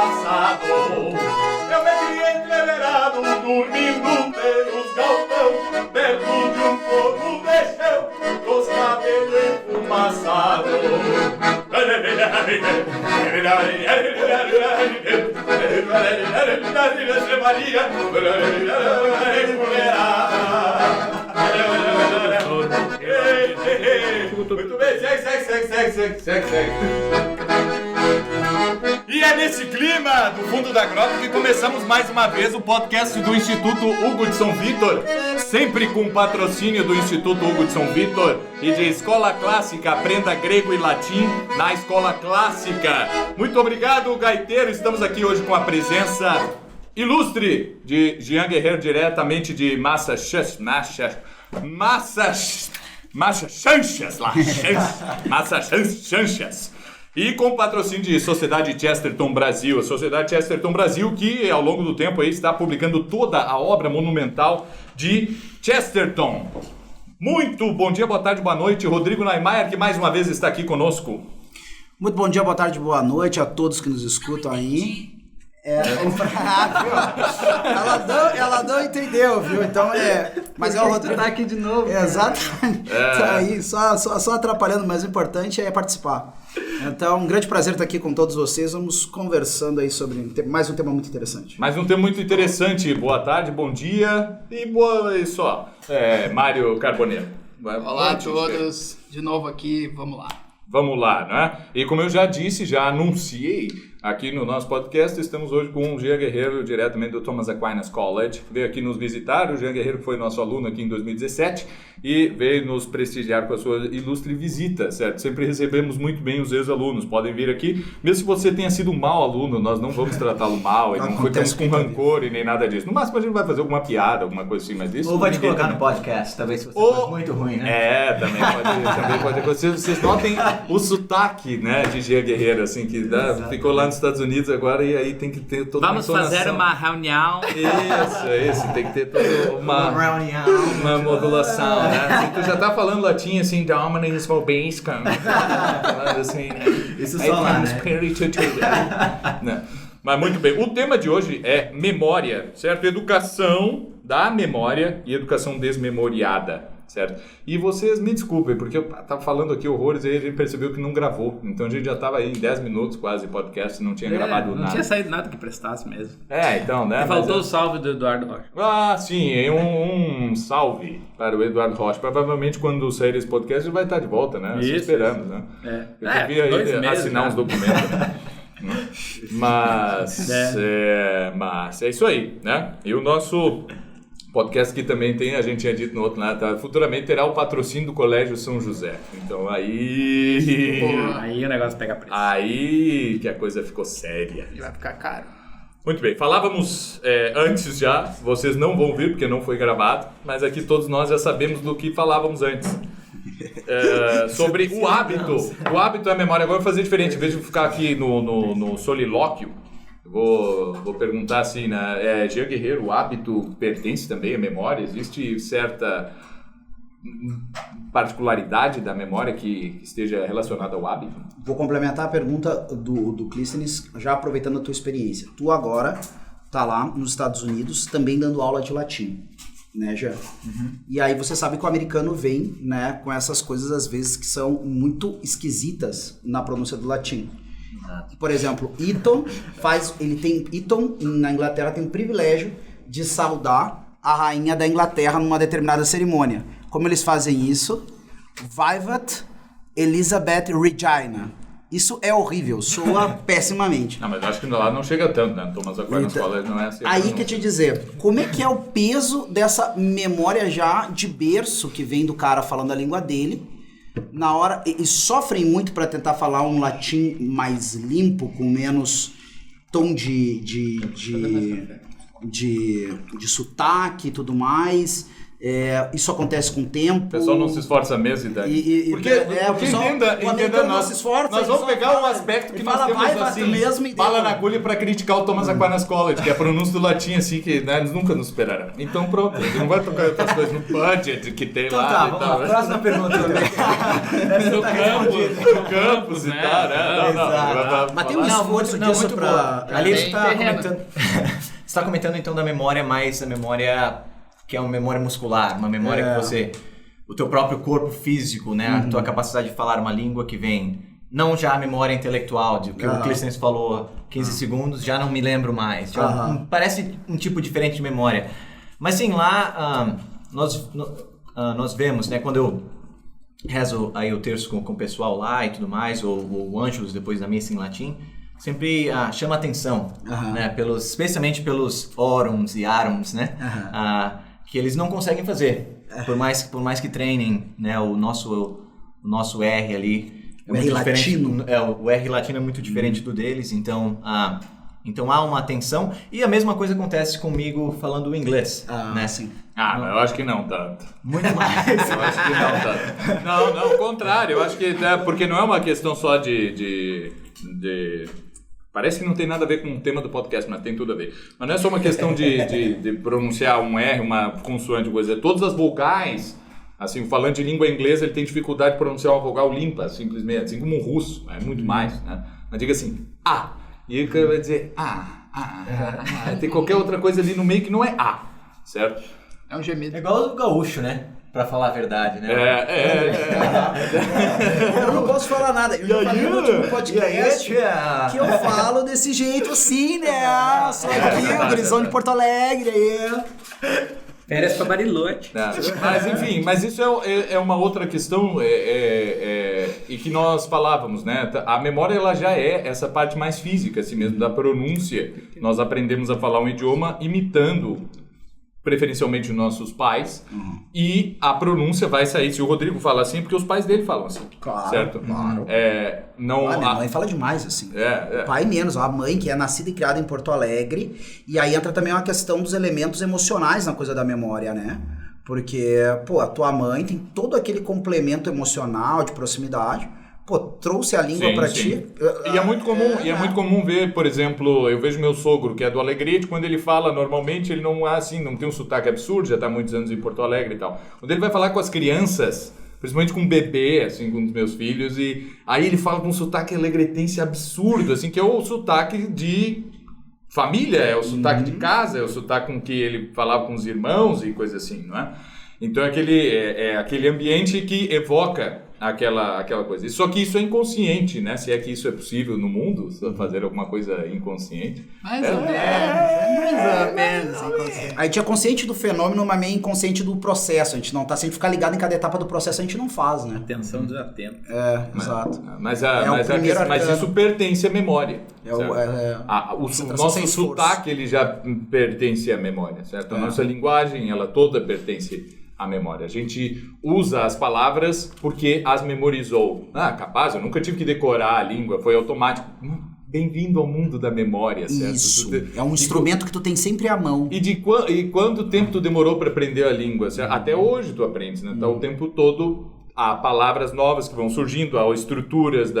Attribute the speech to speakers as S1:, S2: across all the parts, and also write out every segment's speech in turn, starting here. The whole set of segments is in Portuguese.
S1: passado. Eu me criei entreverado, dormindo pelos galpão, perto de um fogo de chão, com os cabelos enfumaçados. Muito bem, segue. E é nesse clima do fundo da grota que começamos mais uma vez o podcast do Instituto Hugo de São Vitor, sempre com patrocínio do Instituto Hugo de São Vitor e de Escola Clássica. Aprenda grego e latim na Escola Clássica. Muito obrigado, gaiteiro. Estamos aqui hoje com a presença ilustre de Jean Guerreiro, diretamente de Massachusetts, e com o patrocínio de Sociedade Chesterton Brasil. A Sociedade Chesterton Brasil que ao longo do tempo aí está publicando toda a obra monumental de Chesterton. Muito bom dia, boa tarde, boa noite, Rodrigo Neymar, que mais uma vez está aqui conosco.
S2: Muito bom dia, boa tarde, boa noite a todos que nos escutam aí. Ela não entendeu, viu? Então mas é o Rodrigo.
S3: Tá aqui de novo.
S2: Exatamente. Tá aí, só atrapalhando, mas o importante é participar. Então, um grande prazer estar aqui com todos vocês. Vamos conversando aí sobre mais um tema muito interessante.
S1: Mais um tema muito interessante. Boa tarde, bom dia e boa isso só. Mário Carboneiro.
S3: Olá a todos, de novo aqui, vamos lá.
S1: Vamos lá, né? E como eu já disse, já anunciei aqui no nosso podcast, estamos hoje com o Jean Guerreiro, diretamente do Thomas Aquinas College. Veio aqui nos visitar, o Jean Guerreiro foi nosso aluno aqui em 2017 e veio nos prestigiar com a sua ilustre visita, certo? Sempre recebemos muito bem os ex-alunos, podem vir aqui, mesmo se você tenha sido um mau aluno, nós não vamos tratá-lo mal, e não ficamos com rancor e nem nada disso. No máximo a gente vai fazer alguma piada, alguma coisa assim, mas isso...
S4: Ou vai te colocar no podcast, talvez se você for muito ruim, né?
S1: Também pode acontecer. Vocês notem o sotaque, né, de Jean Guerreiro, assim, que ficou lá nos Estados Unidos agora e aí tem que ter toda
S3: uma entonação. Vamos fazer uma reunião.
S1: Isso, tem que ter toda uma modulação, né? Assim, tu já tá falando latim, assim, Dominus Vobiscum, falando assim, né?
S4: Isso só lá,
S1: né? Mas muito bem, o tema de hoje é memória, certo? Educação da memória e educação desmemoriada. Certo? E vocês me desculpem, porque eu tava falando aqui horrores e aí a gente percebeu que não gravou. Então a gente já tava aí em 10 minutos quase podcast e não tinha gravado nada.
S3: Não tinha saído nada que prestasse mesmo.
S1: Então, né?
S3: E faltou o salve do Eduardo Rocha.
S1: Ah, sim, um salve para o Eduardo Rocha. Provavelmente quando sair esse podcast ele vai estar de volta, né? Isso. Esperamos, né? Eu devia aí assinar uns documentos. Mas é isso aí, né? E o nosso podcast que também tem, a gente tinha dito no outro lado, tá? Futuramente terá o patrocínio do Colégio São José. Então aí...
S3: Aí o negócio pega preço.
S1: Aí que a coisa ficou séria.
S3: E vai ficar caro.
S1: Muito bem, falávamos antes já, vocês não vão ver porque não foi gravado, mas aqui todos nós já sabemos do que falávamos antes. Sobre o hábito. O hábito é a memória. Agora eu vou fazer diferente, em vez de ficar aqui no solilóquio, vou perguntar assim, né? Jean Guerreiro, o hábito pertence também à memória? Existe certa particularidade da memória que esteja relacionada ao hábito?
S2: Vou complementar a pergunta do Clístenes, já aproveitando a tua experiência. Tu agora tá lá nos Estados Unidos também dando aula de latim, né, Jean? Uhum. E aí você sabe que o americano vem, né, com essas coisas às vezes que são muito esquisitas na pronúncia do latim. Por exemplo, Eton na Inglaterra tem o privilégio de saudar a rainha da Inglaterra numa determinada cerimônia. Como eles fazem isso? Vivat Elizabeth Regina. Isso é horrível, soa pessimamente.
S1: Não, mas eu acho que lá não chega tanto, né? Thomas Aquinas College não é assim.
S2: Aí que eu te dizer, como é que é o peso dessa memória já de berço que vem do cara falando a língua dele? Na hora, e sofrem muito para tentar falar um latim mais limpo, com menos tom de sotaque e tudo mais. Isso acontece com o tempo.
S1: O pessoal não se esforça mesmo, porque entenda nós vamos pegar um aspecto que nós temos assim, bala na agulha para criticar o Thomas Aquinas College, que é a pronúncia do latim assim, que eles nunca nos esperarão. Então pronto, ele não vai tocar outras coisas no budget que tem então, lá e tal.
S4: Próxima pergunta.
S1: No campus e tal, né?
S2: Mas tem um esforço disso pra...
S4: Ali você está comentando então da memória, mais a memória... que é uma memória muscular, uma memória que você... O teu próprio corpo físico, né? A tua capacidade de falar uma língua que vem... Não já a memória intelectual, de que o Clístenes falou 15 segundos, já não me lembro mais. Parece um tipo diferente de memória. Mas sim, lá nós vemos, né? Quando eu rezo aí o terço com o pessoal lá e tudo mais, ou o Ângelus depois da missa em latim, sempre chama atenção, né? Especialmente pelos orums e arums, né? Que eles não conseguem fazer, por mais que treinem, né, o nosso R ali,
S2: o R latino.
S4: O R latino é muito diferente do deles, então há uma tensão, e a mesma coisa acontece comigo falando o inglês, né?
S2: Sim.
S1: Mas eu acho que não tanto.
S4: Muito mais.
S1: Eu acho que não tanto. Não, ao contrário, eu acho que porque não é uma questão só de parece que não tem nada a ver com o tema do podcast, mas tem tudo a ver. Mas não é só uma questão de pronunciar um R, uma consoante, coisa. Todas as vogais, assim, o falante de língua inglesa, ele tem dificuldade de pronunciar uma vogal limpa, simplesmente, assim como um russo, é muito mais, né? Mas diga assim, A, e ele vai dizer tem qualquer outra coisa ali no meio que não é A, certo?
S3: É um gemido.
S4: É igual o gaúcho, né? Pra falar a verdade, né?
S2: Eu não posso falar nada. Eu já falei no último podcast que eu falo desse jeito assim, né? Sou aqui, o gurizão de Porto Alegre.
S5: Férias pra Bariloche.
S1: Mas enfim, isso é uma outra questão e que nós falávamos, né? A memória ela já é essa parte mais física, assim mesmo, da pronúncia. Nós aprendemos a falar um idioma imitando preferencialmente os nossos pais, e a pronúncia vai sair, se o Rodrigo fala assim, porque os pais dele falam assim,
S2: claro,
S1: certo?
S2: Claro.
S1: Minha
S2: mãe fala demais, assim. O pai menos, a mãe que é nascida e criada em Porto Alegre, e aí entra também uma questão dos elementos emocionais na coisa da memória, né? Porque, a tua mãe tem todo aquele complemento emocional, de proximidade, trouxe a língua pra ti.
S1: E é muito comum ver, por exemplo, eu vejo meu sogro, que é do Alegrete, quando ele fala normalmente, ele não tem um sotaque absurdo, já tá há muitos anos em Porto Alegre e tal. Quando ele vai falar com as crianças, principalmente com um bebê, assim, com os meus filhos, e aí ele fala com um sotaque alegretense absurdo, assim, que é o sotaque de família, é o sotaque de casa, é o sotaque com que ele falava com os irmãos e coisa assim, não é? Então é aquele ambiente que evoca aquela coisa. Só que isso é inconsciente, né? Se é que isso é possível no mundo, fazer alguma coisa inconsciente.
S3: Mais ou menos inconsciente.
S2: A gente é consciente do fenômeno, mas meio inconsciente do processo. A gente não tá, se a gente ficar ligado em cada etapa do processo, a gente não faz, né?
S5: Atenção desatento.
S2: Exato.
S1: Mas isso pertence à memória. O nosso sotaque, ele já pertence à memória, certo? A nossa linguagem, ela toda pertence à memória. A gente usa as palavras porque as memorizou. Capaz, eu nunca tive que decorar a língua, foi automático. Bem-vindo ao mundo da memória, certo?
S2: Isso, é um instrumento que tu tem sempre à mão.
S1: E quanto tempo tu demorou para aprender a língua? Até hoje tu aprendes, né? Então, o tempo todo há palavras novas que vão surgindo, há estruturas,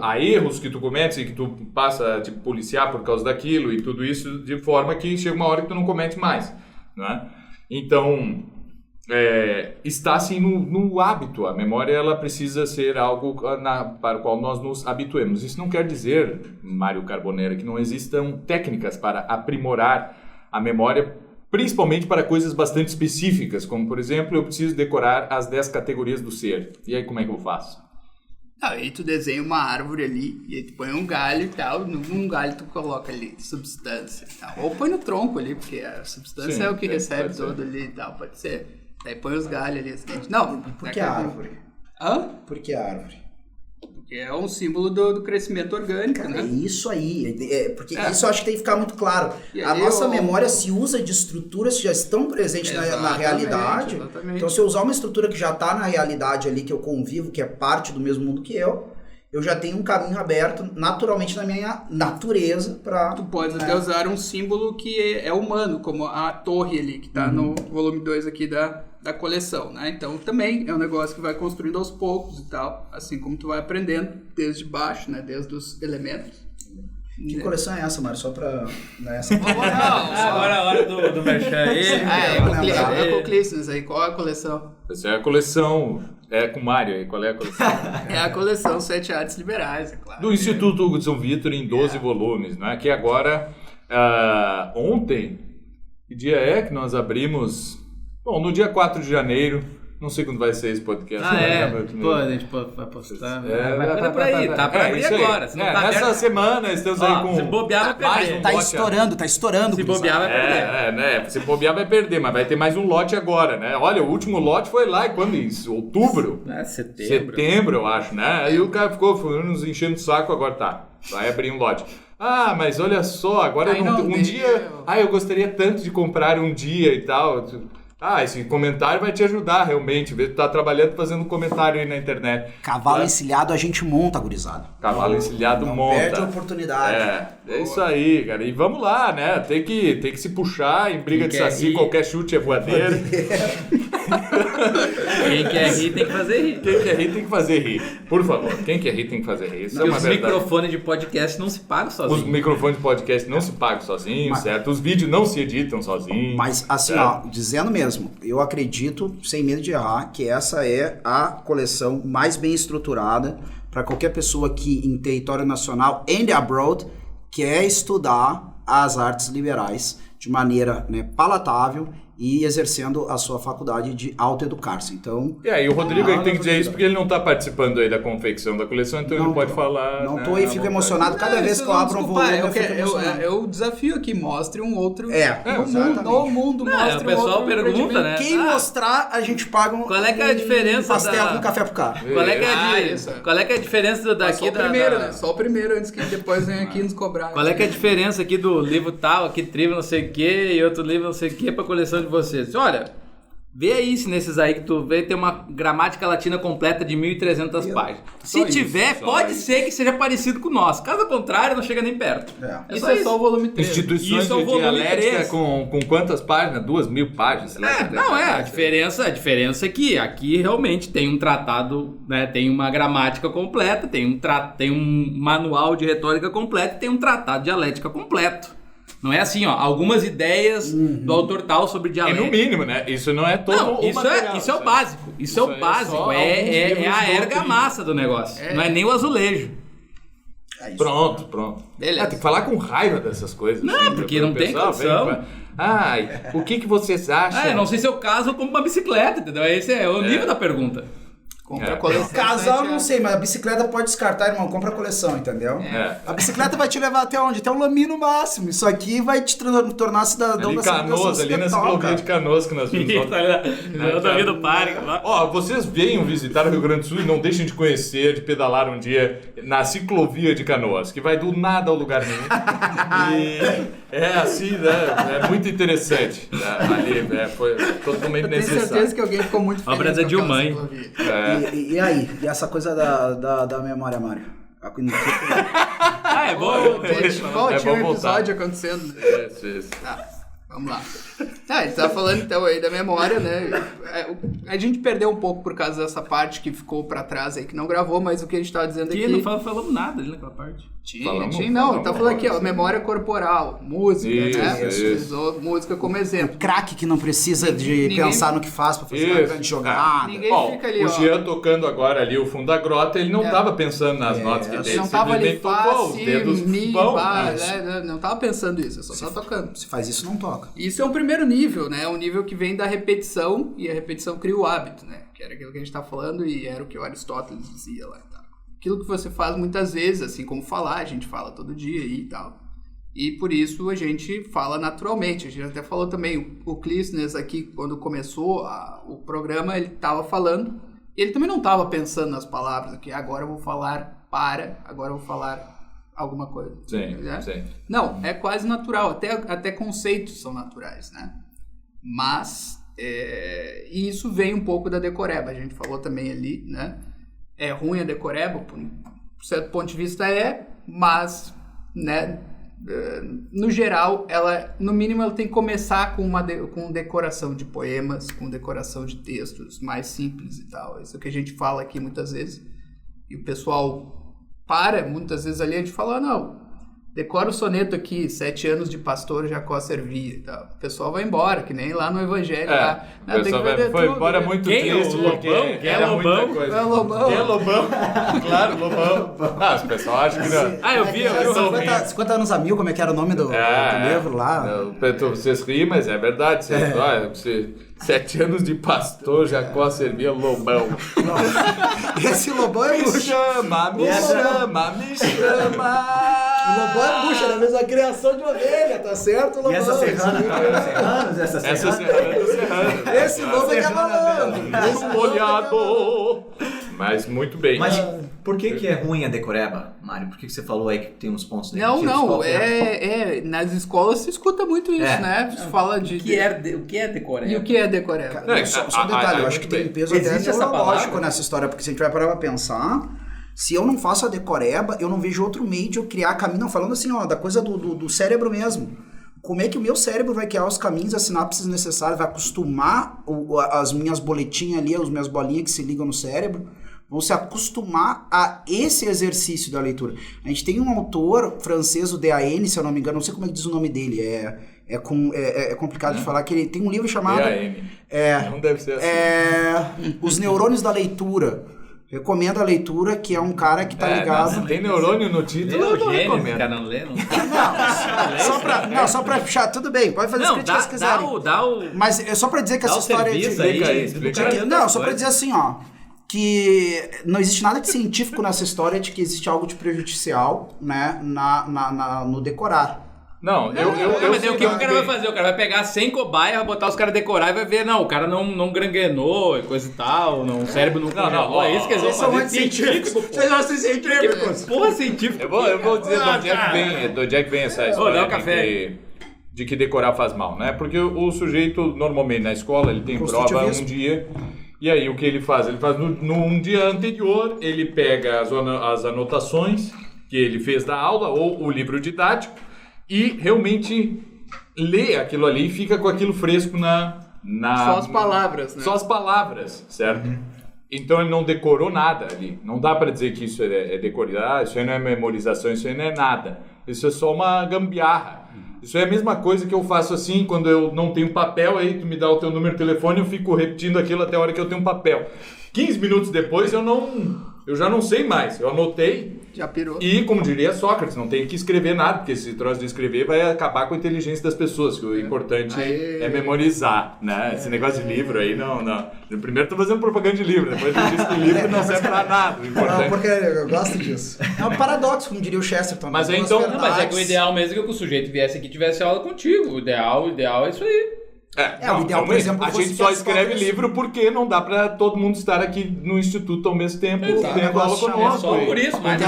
S1: há erros que tu cometes e que tu passa a te policiar por causa daquilo e tudo isso, de forma que chega uma hora que tu não comete mais, não é? Então, está assim no hábito. A memória ela precisa ser algo para o qual nós nos habituemos. Isso não quer dizer, Mário Carboneira, que não existam técnicas para aprimorar a memória, principalmente para coisas bastante específicas, como, por exemplo, eu preciso decorar as 10 categorias do ser. E aí, como é que eu faço?
S3: Aí tu desenha uma árvore ali, e aí tu põe um galho e tal, num galho tu coloca ali substância e tal. Ou põe no tronco ali, porque a substância é o que recebe todo ali e tal, pode ser. Aí põe os galhos ali, assim. Não,
S2: por que a árvore? Por que a árvore?
S3: Porque é um símbolo do crescimento orgânico, né?
S2: É isso aí, porque isso eu acho que tem que ficar muito claro. A nossa memória se usa de estruturas que já estão presentes na realidade. Exatamente. Então, se eu usar uma estrutura que já está na realidade ali, que eu convivo, que é parte do mesmo mundo que eu, eu já tenho um caminho aberto naturalmente na minha natureza para...
S3: Tu pode até usar um símbolo que é humano, como a torre ali, que tá no volume 2 aqui da coleção, né? Então também é um negócio que vai construindo aos poucos e tal, assim como tu vai aprendendo desde baixo, né? Desde os elementos.
S2: Que coleção é essa, Mário? Só pra...
S5: Agora a hora do merchan aí.
S3: É com o Clístenes aí. Qual é a coleção?
S1: Essa é a coleção... É com o Mário aí, qual é a coleção?
S3: É a coleção 7 Artes Liberais, é claro.
S1: Do Instituto Hugo de São Vitor em 12 volumes, né? Que agora, ontem, que dia é que nós abrimos? Bom, no dia 4 de janeiro, não sei quando vai ser esse podcast.
S5: Pô, a gente vai postar. Vai por aí, tá pra abrir
S1: isso aí.
S5: agora. Se não tá
S1: Nessa
S5: aberto,
S1: semana estamos aí com...
S5: se bobear, vai perder.
S2: Tá estourando.
S5: Se bobear, vai perder.
S1: né? Se bobear vai perder, mas vai ter mais um lote agora, né? Olha, o último lote foi lá, quando isso? Outubro? Setembro, eu acho, né? Aí o cara ficou nos enchendo o saco, agora tá. Vai abrir um lote. Ah, mas olha só, agora um dia... eu gostaria tanto de comprar um dia e tal... esse comentário vai te ajudar realmente. Tu tá trabalhando fazendo um comentário aí na internet.
S2: Cavalo encilhado a gente monta, gurizada.
S1: Cavalo encilhado monta.
S2: Perde a oportunidade.
S1: É isso aí, cara. E vamos lá, né? Tem que se puxar em briga de saci, qualquer chute é voadeiro.
S5: Quem quer rir tem que fazer rir.
S1: Quem quer rir tem que fazer rir. Por favor, quem quer rir tem que fazer rir. Isso é uma
S5: os
S1: verdade.
S5: microfones de podcast não se pagam
S1: Os
S5: sozinhos.
S1: microfones de podcast não se pagam sozinhos, certo? Os vídeos não se editam sozinhos.
S2: Mas assim,
S1: certo?
S2: Dizendo mesmo, eu acredito, sem medo de errar, que essa é a coleção mais bem estruturada para qualquer pessoa que em território nacional and abroad quer estudar as artes liberais de maneira palatável e exercendo a sua faculdade de autoeducar-se. Então...
S1: E aí, o Rodrigo aí tem que dizer isso porque ele não está participando aí da confecção da coleção, então ele não pode falar...
S2: Não tô e fico emocionado cada vez que eu abro um volume, eu fico emocionado.
S3: Eu desafio aqui, mostre um outro...
S2: No mundo
S5: mostre
S3: o
S5: pessoal pergunta, né?
S2: Quem mostrar, a gente paga um...
S5: Qual é que é a diferença
S2: pastel com café pro cara.
S5: Qual é que é a diferença daqui
S3: só o primeiro, né? Só o primeiro, antes que depois venha aqui nos cobrar.
S5: Qual é que é a diferença aqui do livro tal, aqui livro não sei o que e outro livro não sei o que pra coleção de vocês? Olha, vê aí se nesses aí que tu vê tem uma gramática latina completa de 1.300 páginas. Se tiver, pode ser que seja parecido com o nosso. Caso contrário, não chega nem perto.
S3: Isso é só o volume 3.
S1: Instituições
S5: Isso é o
S1: de
S5: volume
S1: dialética
S5: 3.
S1: com quantas páginas? 2.000 páginas?
S5: A diferença é que aqui realmente tem um tratado, né, tem uma gramática completa, tem um manual de retórica completo, tem um tratado de dialética completo. Não é assim, algumas ideias do autor tal sobre dialética.
S1: É no mínimo, né? Isso não é todo o material.
S5: Isso é o básico. Isso é o básico. É a erga-massa do negócio. Não é nem o azulejo.
S1: Pronto.
S3: Beleza.
S1: Tem que falar com raiva dessas coisas.
S5: Não,
S1: assim,
S5: porque não tem condição.
S1: O que vocês acham?
S5: Não sei se é o caso ou como uma bicicleta, entendeu? Esse é o nível da pergunta.
S3: Compra a coleção.
S2: Casal, não sei, mas a bicicleta pode descartar, irmão. Compra a coleção, entendeu? A bicicleta vai te levar até onde? Até o Lami no máximo. Isso aqui vai te tornar cidadão da
S1: Canoas, ali na ciclovia de Canoas que nós vimos.
S5: Eu tô vindo parque.
S1: Vocês venham visitar o Rio Grande do Sul e não deixem de conhecer, de pedalar um dia na ciclovia de Canoas, que vai do nada ao lugar nenhum. E é assim, né? É muito interessante. Ali foi totalmente necessário.
S3: Tenho certeza que alguém ficou muito feliz.
S5: Obra da Dilmãe.
S2: E aí? E essa coisa da memória, Mário?
S5: É bom.
S3: Qual tinha um
S1: voltar.
S3: episódio acontecendo?
S1: Isso.
S3: Tá, vamos lá. A gente tava falando então aí da memória, né? A gente perdeu um pouco por causa dessa parte que ficou pra trás aí, que não gravou, mas o que a gente tava dizendo aqui...
S5: Não falamos nada ali naquela parte.
S3: Tá falando aqui, memória corporal, música, né? Utilizou música como exemplo.
S2: Craque que não precisa de pensar no que faz pra fazer uma grande jogada.
S3: Ninguém fica ali,
S1: o Jean tocando agora ali o fundo da grota, ele não tava pensando nas notas que tem.
S3: Não tava ali
S1: fácil,
S3: mi, não tava pensando isso, só tava tocando.
S2: Se faz isso, não toca.
S3: Isso é um primeiro nível, né? Um nível que vem da repetição, e a repetição cria o hábito, né? Que era aquilo que a gente tá falando e era o que o Aristóteles dizia lá e tal. Aquilo que você faz muitas vezes, assim como falar, a gente fala todo dia e tal. E por isso a gente fala naturalmente. A gente até falou também, o Clístenes aqui, quando começou o programa, ele estava falando, e ele também não estava pensando nas palavras, que agora eu vou falar agora eu vou falar alguma coisa.
S1: Sim.
S3: Não, é quase natural, até conceitos são naturais, né? Mas, e isso vem um pouco da decoreba, a gente falou também ali, né? É ruim a decoreba certo ponto de vista mas, né, no geral, ela, no mínimo, ela tem que começar com decoração de poemas, com decoração de textos mais simples e tal. Isso é o que a gente fala aqui muitas vezes. E o pessoal muitas vezes ali, a gente fala, não, decora o soneto aqui, 7 anos de pastor Jacó servia e tal. O pessoal vai embora, que nem lá no Evangelho. Lá.
S1: O pessoal foi embora muito triste, porque era muita coisa.
S3: É Lobão.
S1: Quem é Lobão? Claro, Lobão. O pessoal acha que não.
S5: Eu vi.
S2: 50 anos a mil, como é que era o nome do livro lá?
S1: Vocês riem, mas é verdade. 7 anos de pastor, Jacó servia Lobão.
S2: Esse Lobão é bucha.
S1: Me chama.
S2: O Lobão é bucha, era a mesma criação de ovelha, tá certo, Lobão?
S4: E essa serrana tá dos serranos?
S1: Essa serrana do serrano.
S2: Esse Lobo é malandro.
S1: Molhado. Mas muito bem.
S4: Mas por que é ruim a decoreba, Mário? Por que você falou aí que tem uns pontos negativos?
S3: Não, nas escolas se escuta muito isso, né? Se fala de...
S5: O que é decoreba?
S3: E o que é decoreba?
S2: Só um detalhe, eu acho que tem peso até neurológico nessa história, porque se a gente vai parar pra pensar, se eu não faço a decoreba, eu não vejo outro meio de eu criar caminho, não, falando assim, da coisa do cérebro mesmo. Como é que o meu cérebro vai criar os caminhos, as sinapses necessárias, vai acostumar as minhas boletinhas ali, as minhas bolinhas que se ligam no cérebro, vão se acostumar a esse exercício da leitura. A gente tem um autor francês, o D.A.N., se eu não me engano, não sei como é que diz o nome dele, é complicado de falar, que ele tem um livro chamado...
S1: D.A.N. Não deve ser assim.
S2: Os Neurônios da Leitura. Recomendo a leitura, que é um cara que tá ligado...
S1: Se tem neurônio no título, eu não recomendo.
S5: Não lê, não.
S2: Só pra puxar, tudo bem, pode fazer as críticas que quiserem. Mas é só pra dizer que essa história... Só pra dizer assim, que não existe nada de científico nessa história de que existe algo de prejudicial, né, no decorar.
S1: Não,
S5: mas o que o cara vai fazer? O cara vai pegar 100 cobaias, vai botar os caras a decorar e vai ver, não, o cara não granguenou e coisa e tal, o cérebro não congelou. É isso que eles vão fazer. Científico, pô.
S2: Vocês acham científicos?
S5: Porra, científico.
S1: Eu vou dizer de onde é que vem essa história de que decorar faz mal, né? Porque o sujeito, normalmente, na escola, ele tem prova um dia... E aí, o que ele faz? Ele faz no dia anterior, ele pega as anotações que ele fez da aula, ou o livro didático, e realmente lê aquilo ali e fica com aquilo fresco
S3: Só as palavras, né?
S1: Só as palavras, certo? Então, ele não decorou nada ali. Não dá para dizer que isso é decorar, isso aí não é memorização, isso aí não é nada. Isso é só uma gambiarra. Isso é a mesma coisa que eu faço assim, quando eu não tenho papel, aí tu me dá o teu número de telefone, eu fico repetindo aquilo até a hora que eu tenho papel. 15 minutos depois eu já não sei mais. Eu anotei.
S3: Já pirou.
S1: E, como diria Sócrates, não tem que escrever nada, porque esse troço de escrever vai acabar com a inteligência das pessoas, que o importante é memorizar, né? Esse negócio de livro aí, não. Primeiro tô fazendo propaganda de livro, depois eu disse que o livro não serve pra nada. O importante...
S2: Não, porque eu gosto disso. É um paradoxo, como diria o Chesterton.
S1: Mas então...
S5: Mas é que o ideal mesmo é que o sujeito viesse aqui e tivesse aula contigo. O ideal é isso aí.
S2: O ideal, por exemplo,
S1: a gente só escreve livro porque não dá pra todo mundo estar aqui no instituto ao mesmo tempo tendo aula conosco.
S5: Só por isso, mas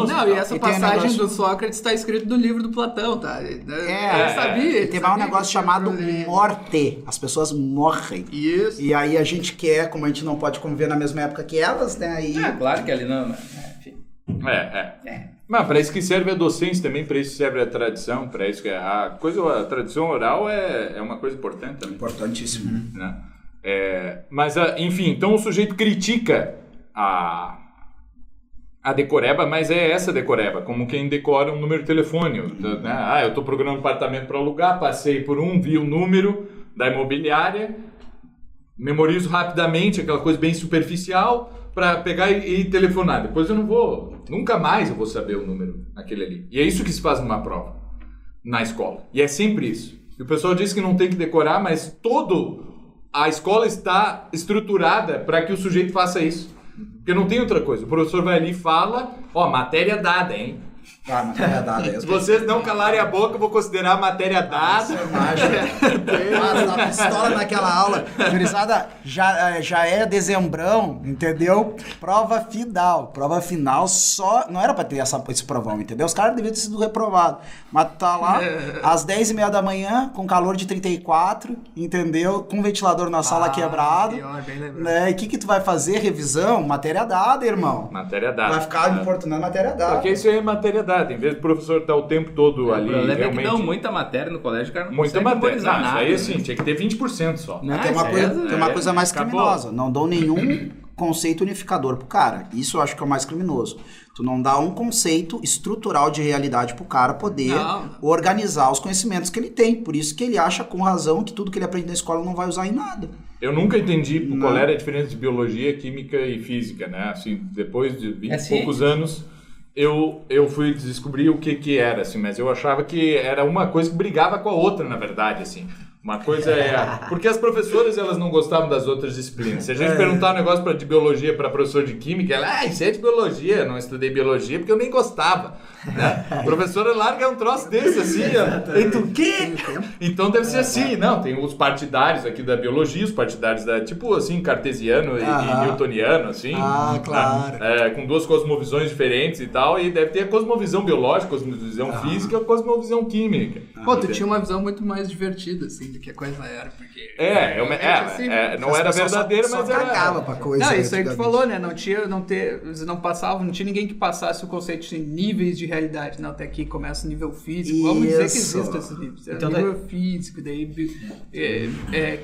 S3: não, e essa passagem do Sócrates está escrito no livro do Platão, tá? Eu sabia.
S2: Tem um negócio chamado morte. As pessoas morrem.
S3: Isso.
S2: E aí a gente quer, como a gente não pode conviver na mesma época que elas, né? Aí...
S5: claro que ali não, enfim.
S1: Mas para isso que serve a docência também, para isso serve a tradição, para isso que a tradição oral é uma coisa importante também.
S2: Importantíssimo.
S1: Né? Mas, enfim, então o sujeito critica a decoreba, mas é essa decoreba, como quem decora um número de telefone. Né? Eu estou programando um apartamento para alugar, passei por vi o número da imobiliária, memorizo rapidamente aquela coisa bem superficial, para pegar e telefonar. Depois nunca mais eu vou saber o número aquele ali. E é isso que se faz numa prova, na escola. E é sempre isso. E o pessoal diz que não tem que decorar, mas a escola está estruturada para que o sujeito faça isso. Porque não tem outra coisa. O professor vai ali e fala, matéria dada, hein?
S2: Matéria dada.
S1: Se vocês não calarem a boca, eu vou considerar a matéria dada.
S2: Mas uma pistola naquela aula. Gurizada, já é dezembrão, entendeu? Prova final só... Não era pra ter esse provão, entendeu? Os caras deviam ter sido reprovados. Mas tu tá lá, às 10h30 da manhã, com calor de 34, entendeu? Com o ventilador na sala quebrado.
S3: Pior, bem lembrado.
S2: Né? E o que tu vai fazer? Revisão? Matéria dada, irmão.
S1: Matéria dada.
S2: Vai ficar importunando matéria dada.
S1: Porque isso aí é matéria dada. Em vez do professor estar o tempo todo ali,
S5: O problema é que
S1: realmente...
S5: dão muita matéria no colégio, o cara não
S1: Muita
S5: consegue
S1: matéria.
S5: memorizar
S1: Não, isso
S5: nada.
S1: aí assim, tinha que ter 20% só.
S5: Não,
S2: Tem uma coisa mais
S1: acabou.
S2: criminosa. Não dão nenhum conceito unificador pro cara. Isso eu acho que é o mais criminoso. Tu não dá um conceito estrutural de realidade pro cara poder organizar os conhecimentos que ele tem. Por isso que ele acha com razão que tudo que ele aprende na escola não vai usar em nada.
S1: Eu nunca entendi qual era a diferença de biologia, química e física, né? Assim, depois de 20 e poucos anos, eu fui descobrir o que era, assim, mas eu achava que era uma coisa que brigava com a outra, na verdade, assim. Uma coisa é... Porque as professoras, elas não gostavam das outras disciplinas. Se a gente perguntar um negócio de biologia para professor de química, ela, isso é de biologia, não estudei biologia porque eu nem gostava. Né? A professora larga um troço desse, assim, ó. E tu, o quê? Então deve ser assim. Não, tem os partidários aqui da biologia, os partidários da, tipo assim, cartesiano e newtoniano, assim.
S2: Claro.
S1: Né? Com duas cosmovisões diferentes e tal, e deve ter a cosmovisão biológica, a cosmovisão física e a cosmovisão química.
S3: Pô, tu tinha uma visão muito mais divertida, assim, do que a coisa era, porque...
S1: Não era verdadeira, mas era...
S2: cagava pra coisa.
S3: Não, isso aí que tu falou, né? Não tinha ninguém que passasse o conceito de níveis de realidade. Não, até aqui começa o nível físico. Vamos dizer que existe esse nível.
S4: Então,
S3: nível físico, daí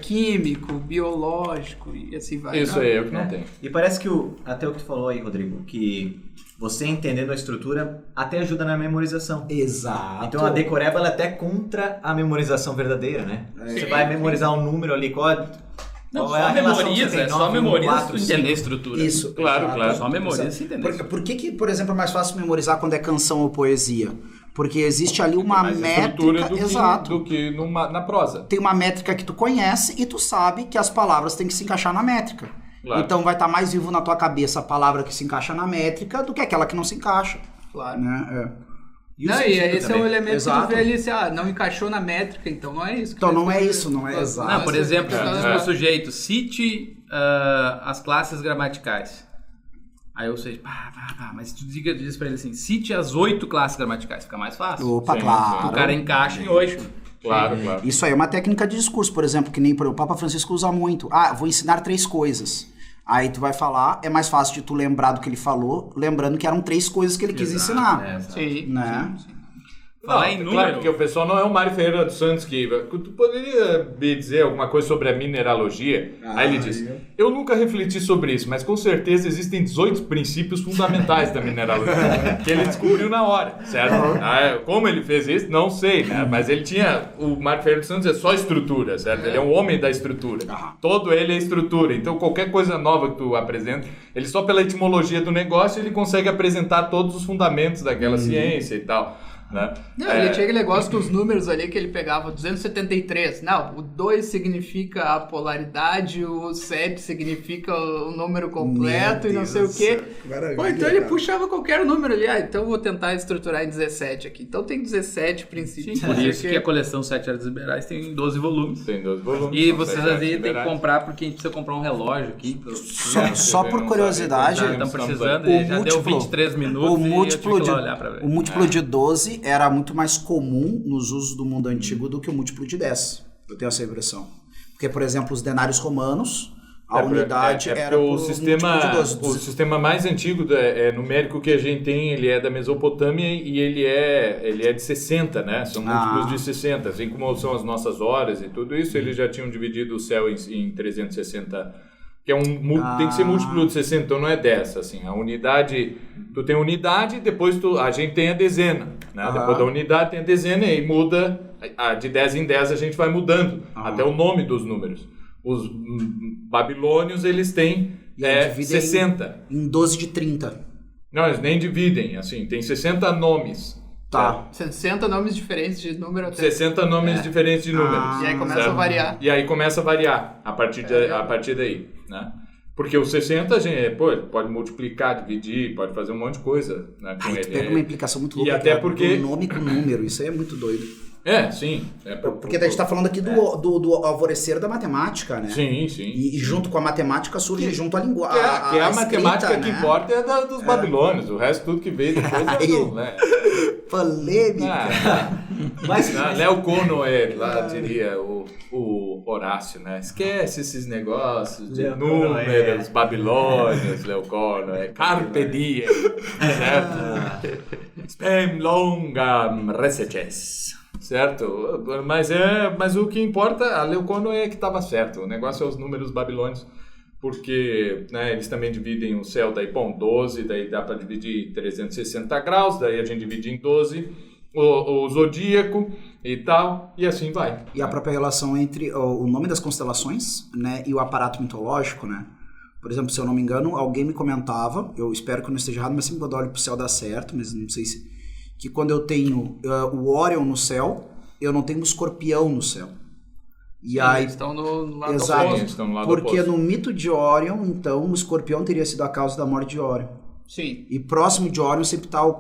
S3: químico, biológico e assim vai.
S1: Isso aí, eu que não tenho.
S4: E parece que até o que tu falou aí, Rodrigo, que você entendendo a estrutura até ajuda na memorização.
S2: Exato.
S4: Então a decoreba ela é até contra a memorização verdadeira, né? Você vai memorizar um número ali, qual é a relação que você tem?
S5: Só memoriza se tu
S4: 4,
S5: entender a estrutura.
S2: Isso.
S1: Claro.
S5: Só memoriza se entender.
S2: Por que, por exemplo, é mais fácil memorizar quando é canção ou poesia? Porque existe ali uma
S1: Mais
S2: métrica...
S1: estrutura do que na prosa.
S2: Tem uma métrica que tu conhece e tu sabe que as palavras têm que se encaixar na métrica.
S1: Claro.
S2: Então vai estar mais vivo na tua cabeça a palavra que se encaixa na métrica do que aquela que não se encaixa.
S3: Claro.
S2: Né?
S4: E o
S3: Não, e
S4: sentido
S3: esse
S4: também.
S3: é o elemento
S2: Exato.
S3: que tu vê ali, assim, não encaixou na métrica, então não é isso.
S2: Então não é isso, não é exato.
S5: Não, por exemplo,
S1: É.
S5: o sujeito cite as classes gramaticais. Aí eu sei, mas tu diz pra ele assim, cite as 8 classes gramaticais, fica mais fácil.
S2: Opa,
S1: Sim,
S2: claro.
S5: O cara encaixa em 8.
S1: Claro.
S2: Isso aí é uma técnica de discurso, por exemplo, que nem o Papa Francisco usa muito. Vou ensinar 3 coisas. Aí tu vai falar, é mais fácil de tu lembrar do que ele falou, lembrando que eram 3 coisas que ele quis ensinar.
S3: Sim,
S2: Né?
S3: sim.
S5: Falar em
S1: Claro,
S5: número.
S1: porque o pessoal não é o Mário Ferreira dos Santos que... Tu poderia me dizer alguma coisa sobre a mineralogia? Aí ele diz, eu nunca refleti sobre isso, mas com certeza existem 18 princípios fundamentais da mineralogia, que ele descobriu na hora, certo? Como ele fez isso, não sei, né? Mas ele tinha... O Mário Ferreira dos Santos é só estrutura, certo? Ele é um homem da estrutura. Todo ele é estrutura. Então qualquer coisa nova que tu apresenta, ele só pela etimologia do negócio, ele consegue apresentar todos os fundamentos daquela ciência e tal. Né?
S3: Não, ele tinha aquele negócio dos números ali que ele pegava 273. Não, o 2 significa a polaridade, o 7 significa o número completo e não sei o quê. Pô, então ele puxava qualquer número ali. Então eu vou tentar estruturar em 17 aqui. Então tem 17 princípios.
S5: Por isso que a coleção 7 Artes Liberais tem 12 volumes.
S1: Tem 12 volumes.
S5: E
S1: são
S5: vocês
S1: 7
S5: às vezes tem que
S1: liberais.
S5: comprar porque a gente precisa comprar um relógio aqui.
S2: Só por curiosidade,
S5: Estamos precisando,
S2: o
S5: já deu 23 minutos
S2: o
S5: e eu
S2: múltiplo
S5: tive que
S2: de,
S5: lá olhar pra ver.
S2: o múltiplo de 12 era muito mais comum nos usos do mundo antigo do que o múltiplo de 10. Eu tenho essa impressão. Porque, por exemplo, os denários romanos, a unidade era
S1: o
S2: por
S1: sistema,
S2: múltiplo de 12.
S1: o sistema mais antigo numérico que a gente tem, ele é da Mesopotâmia e ele é de 60, né? São múltiplos de 60, assim como são as nossas horas e tudo isso, eles já tinham dividido o céu em 360, que é tem que ser múltiplo de 60, então não é 10, assim, a unidade, tu tem a unidade, depois a gente tem a dezena, né? Depois da unidade tem a dezena e muda, de 10 em 10 a gente vai mudando, até o nome dos números. Os babilônios, eles têm 60.
S2: Em 12 de 30.
S1: Não, eles nem dividem, assim, tem 60 nomes.
S2: Tá.
S3: 60 nomes diferentes de número até.
S1: 60 nomes diferentes de números.
S3: E aí começa
S1: certo?
S3: a variar.
S1: E aí começa a variar a partir daí, né? Porque o 60, gente, pode multiplicar, dividir, pode fazer um monte de coisa, né, com ele.
S2: Pega uma implicação muito louca.
S1: E até porque...
S2: Do nome com número, isso aí é muito doido.
S1: Sim.
S2: Porque daí a gente tá falando aqui do alvorecer da matemática, né?
S1: Sim.
S2: E junto com a matemática surge junto a linguagem.
S1: Que é a
S2: escrita,
S1: matemática
S2: né?
S1: que importa é dos babilônios. O resto, tudo que veio depois né?
S2: Polêmica.
S4: Mas
S1: Leucono lá diria o Horácio, né? Esquece esses negócios de números, babilônios, Leucono, Carpe diem, certo? Spem longam recesses. Certo? Mas o que importa, a Leucono é que estava certo. O negócio é os números babilônios, porque né, eles também dividem o céu, daí 12, daí dá para dividir em 360 graus, daí a gente divide em 12, o zodíaco e tal, e assim vai.
S2: E a própria relação entre o nome das constelações, né, e o aparato mitológico, né? Por exemplo, se eu não me engano, alguém me comentava, eu espero que eu não esteja errado, mas sempre quando eu olho pro céu dá certo, mas não sei se... que quando eu tenho o Órion no céu, eu não tenho o Escorpião no céu. E aí,
S3: eles estão no lado
S2: exato,
S3: oposto.
S1: Estão no lado
S2: porque
S1: oposto.
S2: no mito de Órion, então, o Escorpião teria sido a causa da morte de Órion.
S3: Sim.
S2: E próximo de Órion sempre está a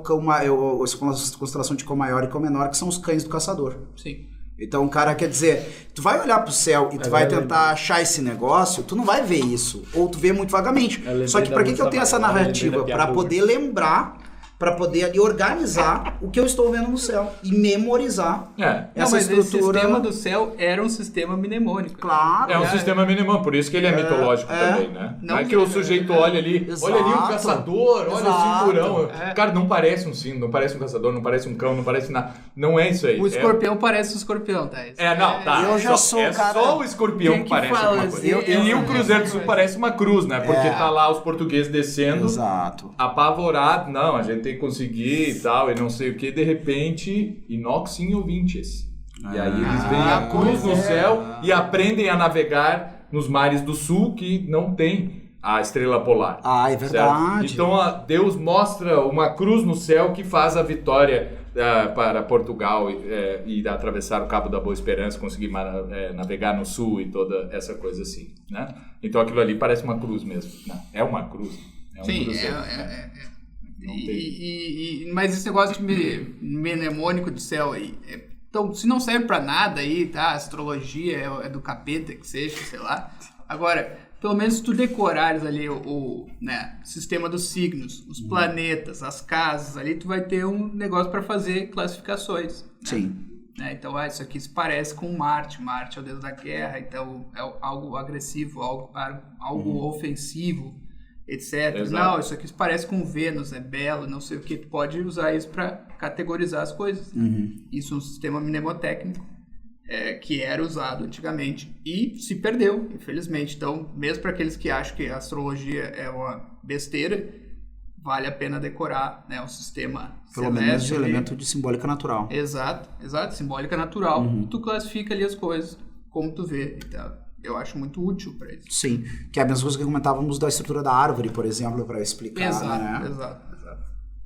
S2: constelação de Cão Maior e Cão Menor, que são os cães do caçador.
S3: Sim.
S2: Então, o cara quer dizer, tu vai olhar pro céu e tu vai tentar achar esse negócio, tu não vai ver isso. Ou tu vê muito vagamente. Só que pra que eu tenho essa narrativa? Pra poder lembrar, pra poder ali organizar o que eu estou vendo no céu. E memorizar essa
S3: mas
S2: estrutura.
S3: esse sistema do céu era um sistema mnemônico.
S2: Claro.
S1: É um sistema mínimo, por isso que ele é mitológico também, né? Não é que o sujeito olha ali, olha ali um caçador, olha o cinturão. Cara, não parece um cinto, não parece um caçador, não parece um cão, não parece nada. Não é isso aí.
S3: O escorpião parece o escorpião, tá?
S1: Tá.
S2: Eu já sou, cara.
S1: Só o escorpião que parece alguma coisa. E o Cruzeiro do Sul parece uma cruz, né? Porque tá lá os portugueses descendo, apavorado. Não, a gente tem que conseguir e tal, e não sei o que. De repente, inox in ouvintes. E aí eles veem a cruz no céu e aprendem a navegar nos mares do sul que não tem a estrela polar.
S2: É verdade.
S1: Certo? Então Deus mostra uma cruz no céu que faz a vitória para Portugal e atravessar o Cabo da Boa Esperança, conseguir navegar no sul e toda essa coisa assim, né? Então aquilo ali parece uma cruz mesmo, né? É uma cruz, é um cruzeiro.
S3: Mas esse negócio de mnemônico de céu aí, então se não serve pra nada aí, tá? Astrologia é do capeta, que seja, sei lá. Agora, pelo menos se tu decorares ali o sistema dos signos, os planetas, as casas, ali tu vai ter um negócio pra fazer classificações.
S2: Sim.
S3: Né? Então, isso aqui se parece com Marte. Marte é o deus da guerra, então é algo agressivo, algo ofensivo, etc.
S1: Exato.
S3: Não, isso aqui se parece com Vênus, é belo, não sei o que. Tu pode usar isso para categorizar as coisas. Isso é um sistema mnemotécnico que era usado antigamente e se perdeu, infelizmente. Então, mesmo para aqueles que acham que a astrologia é uma besteira, vale a pena decorar, né, o sistema
S2: pelo menos o elemento de simbólica natural.
S3: Exato, simbólica natural. Tu classifica ali as coisas como tu vê. Então, eu acho muito útil para isso.
S2: Sim, que é a mesma coisa que comentávamos da estrutura da árvore, por exemplo, para explicar.
S3: Exato.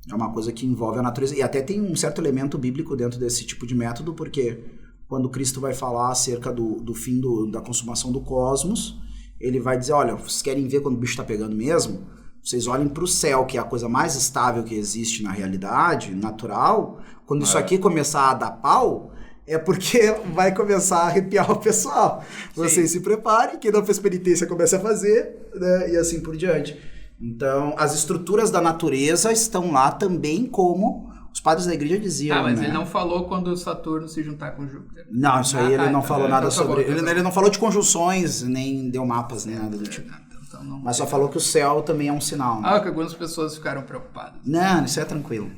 S2: É uma coisa que envolve a natureza. E até tem um certo elemento bíblico dentro desse tipo de método, porque quando Cristo vai falar acerca do fim da consumação do cosmos, ele vai dizer, olha, vocês querem ver quando o bicho está pegando mesmo? Vocês olhem para o céu, que é a coisa mais estável que existe na realidade, natural. Quando isso aqui começar a dar pau, é porque vai começar a arrepiar o pessoal. Vocês se preparem, quem não fez penitência comece a fazer, né? E assim por diante. Então, as estruturas da natureza estão lá também, como os padres da igreja diziam.
S3: Mas
S2: né?
S3: ele não falou quando o Saturno se juntar com Júpiter.
S2: Não, isso aí ele não falou nada sobre...
S3: Bom,
S2: ele não falou de conjunções, nem deu mapas, nem nada do tipo.
S3: Então não...
S2: Mas só falou que o céu também é um sinal. Né?
S3: Que algumas pessoas ficaram preocupadas.
S2: Não, isso é tranquilo.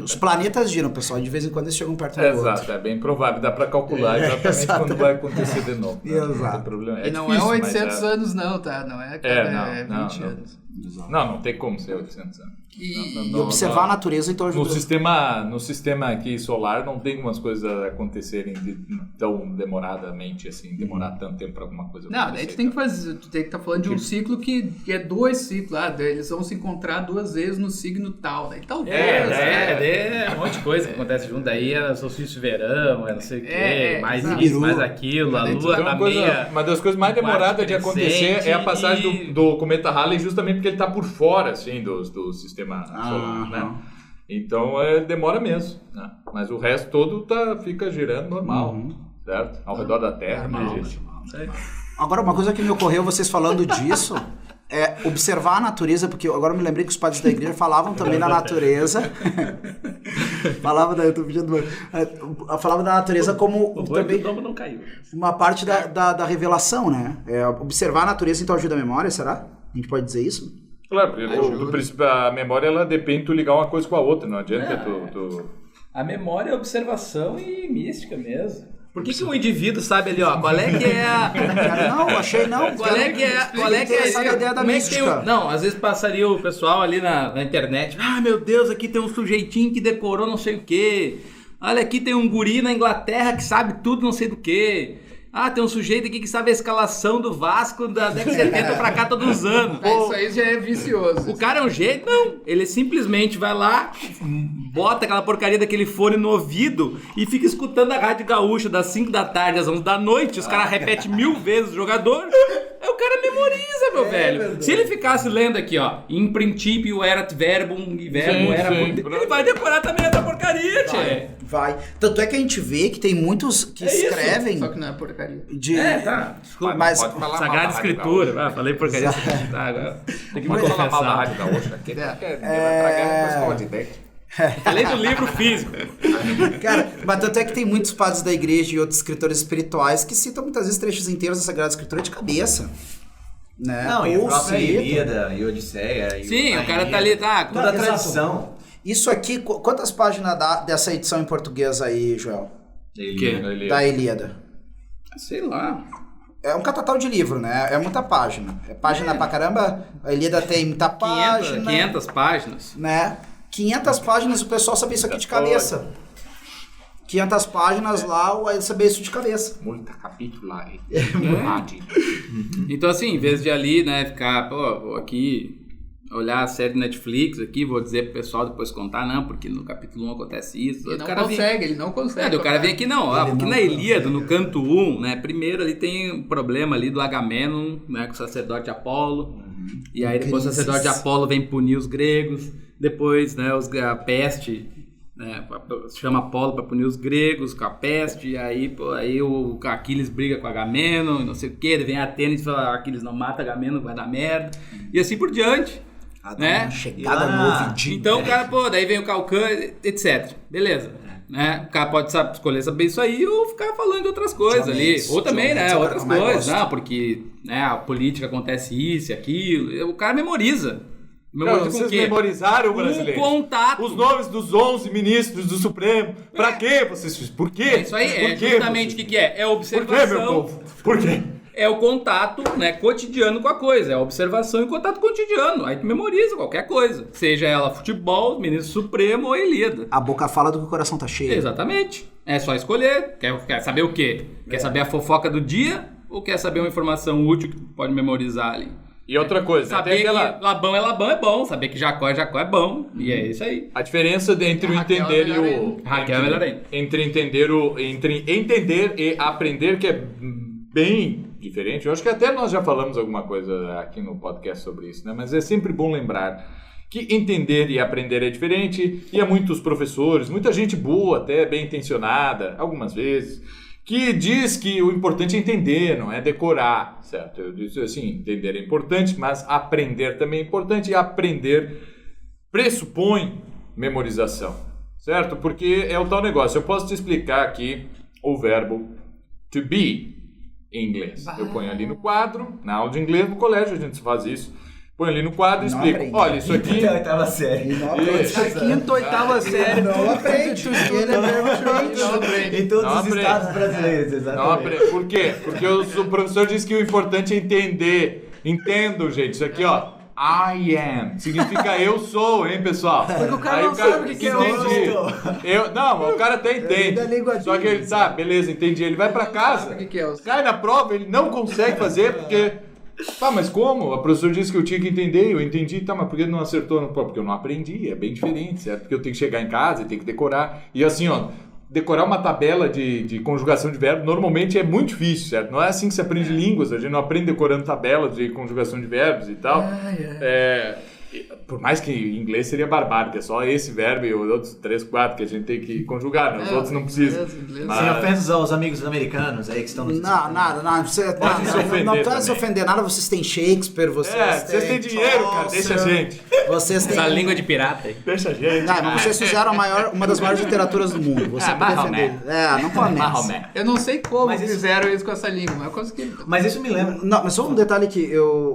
S2: Os planetas giram, pessoal. De vez em quando eles chegam perto do outro.
S1: Exato, é bem provável. Dá pra calcular exatamente quando vai acontecer de novo. Né?
S2: Exato.
S1: Não tem problema.
S3: E não é 800 anos não, tá? Não é 20 anos.
S1: Não tem como ser 800 anos.
S2: E observar a natureza, então ajuda.
S1: No sistema aqui solar não tem umas coisas acontecerem tão demoradamente, assim, demorar tanto tempo pra alguma coisa acontecer.
S3: Não, daí tu tem que estar falando de um ciclo que é 2 ciclos. Eles vão se encontrar 2 vezes no signo tal. Daí talvez.
S5: Um monte de coisa que acontece junto. Daí é solstício de verão, não sei o quê, mais isso, mais aquilo, a lua tá meia...
S1: Uma das coisas mais demoradas de acontecer é a passagem do cometa Halley, justamente porque ele tá por fora, assim, do sistema solar, né? Então demora mesmo, né? Mas o resto todo fica girando normal, certo? Ao redor da Terra, não existe.
S2: Agora, uma coisa que me ocorreu, vocês falando disso, é observar a natureza, porque agora eu me lembrei que os padres da igreja falavam também da natureza. Falavam da natureza como também
S5: não caiu.
S2: uma parte da revelação, né? Observar a natureza então ajuda a memória, será? A gente pode dizer isso?
S1: Claro, porque do princípio a memória ela depende de tu ligar uma coisa com a outra, não adianta tu...
S5: A memória é observação e mística mesmo. Por que um indivíduo sabe ali, ó, qual é que é a...
S2: Não, achei não.
S5: Qual é que é
S2: essa ideia da mística?
S5: Não, às vezes passaria o pessoal ali na internet. Ah, meu Deus, aqui tem um sujeitinho que decorou não sei o quê. Olha, aqui tem um guri na Inglaterra que sabe tudo não sei do quê. Ah, tem um sujeito aqui que sabe a escalação do Vasco da década de 70 pra cá todos os anos.
S3: Isso aí já é vicioso.
S5: O cara é um jeito? Não. Ele simplesmente vai lá, bota aquela porcaria daquele fone no ouvido e fica escutando a Rádio Gaúcha das 5 da tarde às 11 da noite. Os caras repetem 1000 vezes o jogador. Aí o cara memoriza, meu velho.
S2: Verdade.
S5: Se ele ficasse lendo aqui, ó, in princípio erat verbum e verbo era... Ele vai decorar também essa porcaria, tchê.
S2: Vai. Tanto é que a gente vê que tem muitos que escrevem...
S3: Só que não é porcaria.
S5: Tá. Desculpa.
S2: Mas
S1: Pode falar mal da
S5: Sagrada
S1: Rádio
S5: Escritura.
S1: Gaúcha.
S5: Falei porcaria. Tá, agora. Tem que me
S1: Pode falar mal da
S5: confessar.
S1: Rádio Gaúcha. Aqui vai pra guerra com a escola de ideia.
S5: Falei do livro físico.
S2: Cara, mas tanto é que tem muitos padres da igreja e outros escritores espirituais que citam muitas vezes trechos inteiros da Sagrada Escritura de cabeça. Né?
S4: Não, e a
S2: Ou
S4: própria
S2: cita.
S4: Ilíada e Odisseia. E
S5: Sim, o cara tá ali, tá.
S4: Toda a
S2: Exato.
S4: tradição.
S2: Isso aqui, quantas páginas dá dessa edição em português aí, Joel?
S5: Que?
S2: Da Ilíada?
S5: Sei lá.
S2: É um catatal de livro, né? É muita página. É página pra caramba. A Ilíada tem muita página.
S5: 500 páginas.
S2: Né? 500 páginas, o pessoal sabia isso aqui de cabeça. 500 páginas lá, eu sabia isso de cabeça.
S1: Muita capítulo aí.
S5: Então, assim, em vez de ali, né, ficar, vou aqui olhar a série Netflix aqui, vou dizer pro pessoal depois contar, não, porque no capítulo 1 acontece isso.
S3: Ele não consegue.
S5: O cara vem aqui, não, porque na Ilíada, no canto 1, né, primeiro ali tem um problema ali do Agamenon, né, com o sacerdote Apolo, e aí depois o sacerdote Apolo vem punir os gregos, depois, né, a peste, né, chama Apolo para punir os gregos com a peste, e aí o Aquiles briga com Agamenon, não sei o que, vem a Atenas e fala, Aquiles não mata Agamenon, vai dar merda, e assim por diante. Né?
S2: Uma chegada no ouvidinho.
S5: Então o cara, daí vem o Calcã, etc. Beleza. Né? O cara pode escolher saber isso aí ou ficar falando de outras coisas ali. Ou também, né? Outras coisas. Não, porque né, a política acontece isso e aquilo. O cara memoriza.
S1: Cara, vocês memorizaram o brasileiro?
S5: Contato.
S1: Os nomes dos 11 ministros do Supremo. Pra quê vocês fizeram? Por quê?
S5: Isso aí é justamente o que é. É observação.
S1: Por quê, meu povo? Por quê?
S5: É o contato, né, cotidiano com a coisa. É a observação e contato cotidiano. Aí tu memoriza qualquer coisa. Seja ela futebol, ministro supremo ou Ilíada.
S2: A boca fala do que o coração tá cheio.
S5: Exatamente. É só escolher. Quer saber o quê? Quer saber a fofoca do dia ou quer saber uma informação útil que tu pode memorizar ali?
S1: E outra coisa,
S5: saber que Labão é bom. Saber que Jacó é bom. E é isso aí.
S1: A diferença entre o entender e o...
S5: Raquel é melhor ainda.
S1: Entre entender e aprender, que é bem diferente. Eu acho que até nós já falamos alguma coisa aqui no podcast sobre isso, né? Mas é sempre bom lembrar que entender e aprender é diferente, e há muitos professores, muita gente boa, até bem intencionada, algumas vezes, que diz que o importante é entender, não é decorar, certo? Eu disse assim, entender é importante, mas aprender também é importante, e aprender pressupõe memorização, certo? Porque é o tal negócio. Eu posso te explicar aqui o verbo to be em inglês. Eu ponho ali no quadro, na aula de inglês no colégio a gente faz isso. Põe ali no quadro e explico.
S2: Aprende.
S1: Olha, isso aqui...
S4: Quinta, oitava série.
S3: Quinta, oitava série.
S2: Não aprende. Ele é verbo
S3: Não aprende.
S4: Em todos
S1: Não
S4: os
S1: aprende.
S4: estados brasileiros,
S1: Não,
S4: exatamente.
S1: por quê? Porque o professor disse que o importante é entender. Entendam, gente. Isso aqui, ó. I am. Significa eu sou, hein, pessoal?
S3: Porque o cara
S1: Aí
S3: não sabe o que é
S1: entendi. Não, o cara até entende.
S2: da linguadinha.
S1: Só que ele sabe, beleza, entendi. Ele vai pra casa,
S3: O que é o...
S1: cai na prova, ele não consegue fazer porque... Tá, mas como? A professora disse que eu tinha que entender, eu entendi, tá, mas por que não acertou? Porque eu não aprendi, é bem diferente, certo? Porque eu tenho que chegar em casa e tenho que decorar. E assim, ó, decorar uma tabela de conjugação de verbo normalmente é muito difícil, certo? Não é assim que se aprende línguas, a gente não aprende decorando tabelas de conjugação de verbos e tal. Por mais que em inglês seria barbárie, que é só esse verbo e os outros 3, 4 que a gente tem que conjugar, né? Os outros não precisam.
S4: Sem ofensas aos amigos americanos aí que estão nos
S2: Não, você
S1: Pode se ofender
S2: não precisa se
S1: também.
S2: ofender nada, vocês têm Shakespeare, vocês
S1: têm dinheiro, cara, deixa a gente.
S2: Vocês têm...
S5: Essa língua de pirata aí.
S1: Deixa a gente.
S2: Não, mas vocês fizeram uma das maiores literaturas do mundo. Você pode defender. Não comece.
S1: Maomé.
S3: Eu não sei como
S4: Mas isso-
S3: fizeram isso com essa língua, mas eu consegui.
S4: Mas isso me lembra.
S2: Não, mas só um detalhe que